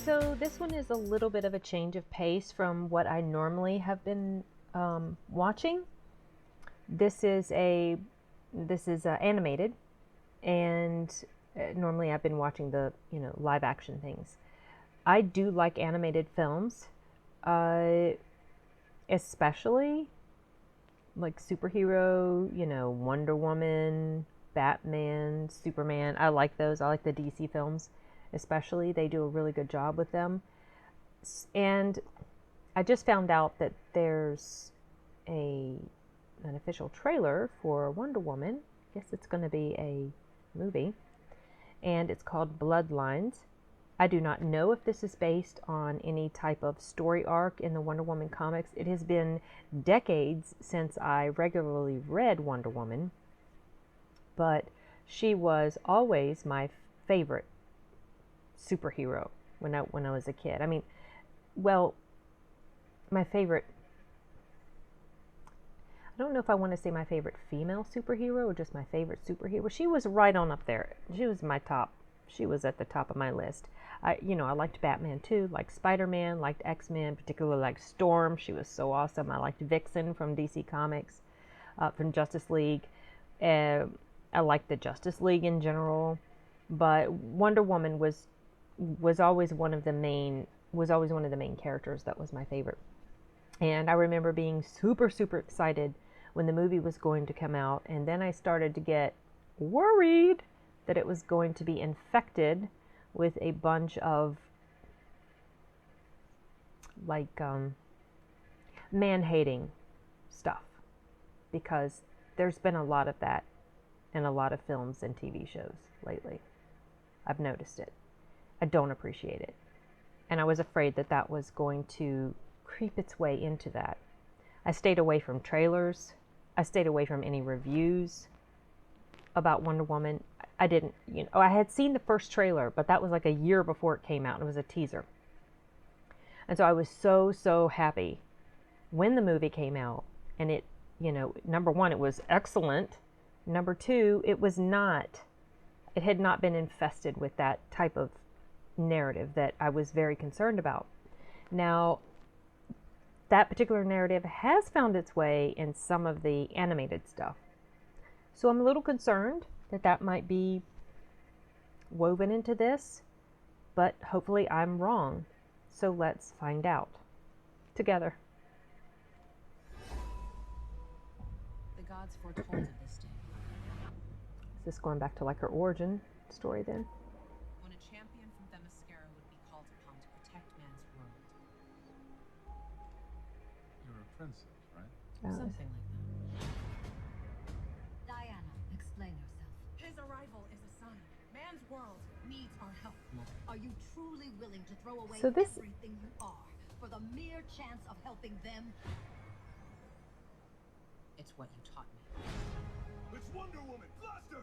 So this one is a little bit of a change of pace from what I normally have been watching. This is animated, and normally I've been watching the live action things. I do like animated films, uh, especially like superhero, Wonder Woman, Batman, Superman. I like those. I like the DC films, especially. They do a really good job with them. And I just found out that there's an official trailer for Wonder Woman. I guess it's going to be a movie, and it's called Bloodlines. I do not know if this is based on any type of story arc in the Wonder Woman comics. It has been decades since I regularly read Wonder Woman, but she was always my favorite superhero when I was a kid. I mean, well, my favorite, I don't know if I want to say my favorite female superhero or just my favorite superhero. She was right on up there. She was my top. She was at the top of my list. I liked Batman too, liked Spider-Man, liked X-Men, particularly liked Storm. She was so awesome. I liked Vixen from DC Comics, from Justice League. I liked the Justice League in general, but Wonder Woman was always one of the main characters that was my favorite. And I remember being super, super excited when the movie was going to come out, and then I started to get worried that it was going to be infected with a bunch of like man-hating stuff, because there's been a lot of that in a lot of films and TV shows lately. I've noticed it. I don't appreciate it. And I was afraid that that was going to creep its way into that. I stayed away from trailers. I stayed away from any reviews about Wonder Woman. I didn't, I had seen the first trailer, but that was like a year before it came out. It was a teaser. And so I was so, so happy when the movie came out. And it, number one, it was excellent. Number two, it had not been infested with that type of narrative that I was very concerned about. Now, that particular narrative has found its way in some of the animated stuff. So I'm a little concerned that that might be woven into this, but hopefully I'm wrong. So let's find out together. The gods foretold of this day. Is this going back to like her origin story then? When a champion from Themyscira would be called upon to protect man's world. You're a princess, right? Something like that. Diana, explain yourself. His arrival is a sign. Man's world needs our help. Are you truly willing to throw away So this- everything you are for the mere chance of helping them? It's what you taught me. It's Wonder Woman! Blast her!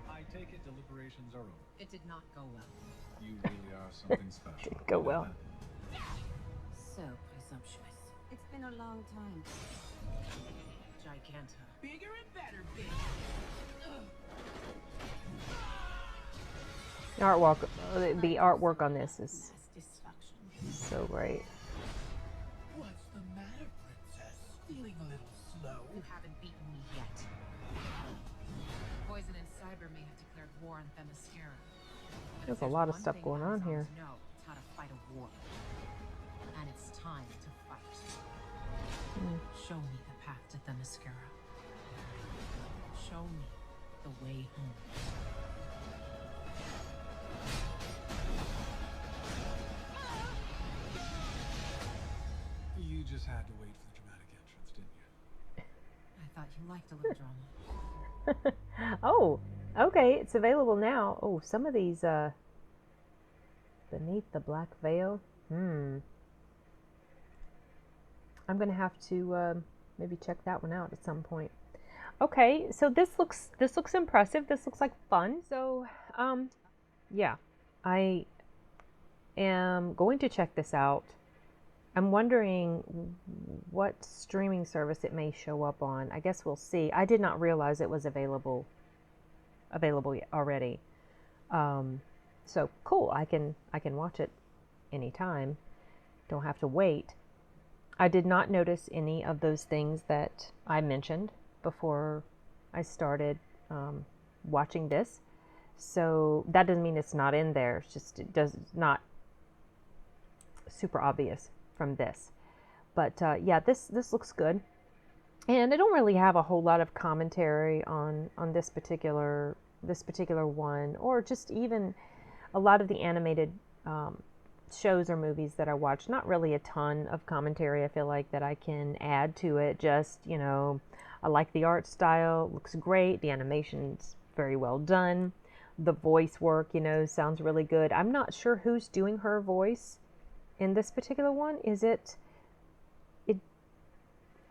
I take it deliberations are over. It did not go well. You really are something special. Go well. So presumptuous. It's been a long time. Giganta. Bigger and better, bitch. The artwork on this is Mass destruction. so great. What's the matter, princess? Feeling a little slow? You haven't beaten me yet. Poison and Cyber may have declared war on Themyscira. But There's if a lot of one stuff thing going on here. Amazons know, it's how to fight a war. And it's time to fight. Show me the path to Themyscira. Show me the way home. You just had to wait for the dramatic entrance, didn't you? I thought you liked a little drama. Oh, okay, it's available now. Oh, some of these Beneath the Black Veil. I'm gonna have to maybe check that one out at some point. Okay, so this looks impressive. This looks like fun. So yeah, I am going to check this out. I'm wondering what streaming service it may show up on. I guess we'll see. I did not realize it was available available already. So cool. I can watch it anytime. Don't have to wait. I did not notice any of those things that I mentioned before I started watching this. So that doesn't mean it's not in there. It's just it's not super obvious from this. But yeah, this looks good. And I don't really have a whole lot of commentary on this particular one, or just even a lot of the animated shows or movies that I watch. Not really a ton of commentary, I feel like, that I can add to it. Just, I like the art style, looks great, the animation's very well done, the voice work, sounds really good. I'm not sure who's doing her voice in this particular one.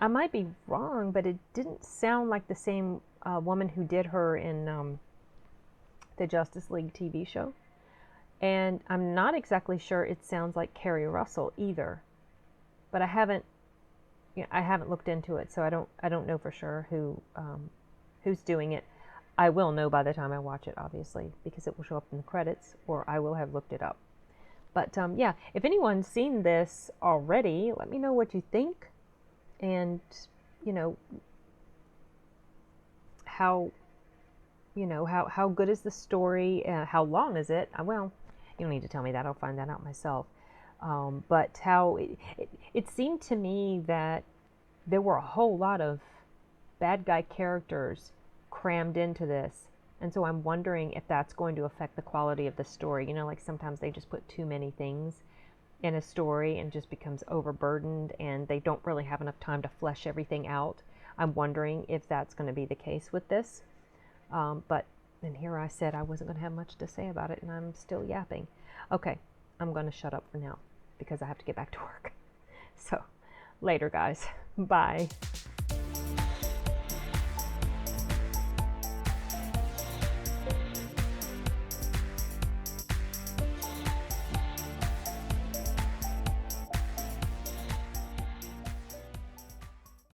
I might be wrong, but it didn't sound like the same woman who did her in the Justice League TV show. And I'm not exactly sure it sounds like Carrie Russell either. But I haven't looked into it, so I don't know for sure who's doing it. I will know by the time I watch it, obviously, because it will show up in the credits, or I will have looked it up. But yeah, if anyone's seen this already, let me know what you think. And how good is the story? How long is it? Well, you don't need to tell me that. I'll find that out myself. But how it seemed to me that there were a whole lot of bad guy characters crammed into this, and so I'm wondering if that's going to affect the quality of the story. Like sometimes they just put too many things in a story and just becomes overburdened, and they don't really have enough time to flesh everything out. I'm wondering if that's going to be the case with this. But then here I said I wasn't going to have much to say about it, and I'm still yapping. Okay, I'm going to shut up for now because I have to get back to work. So later, guys. Bye.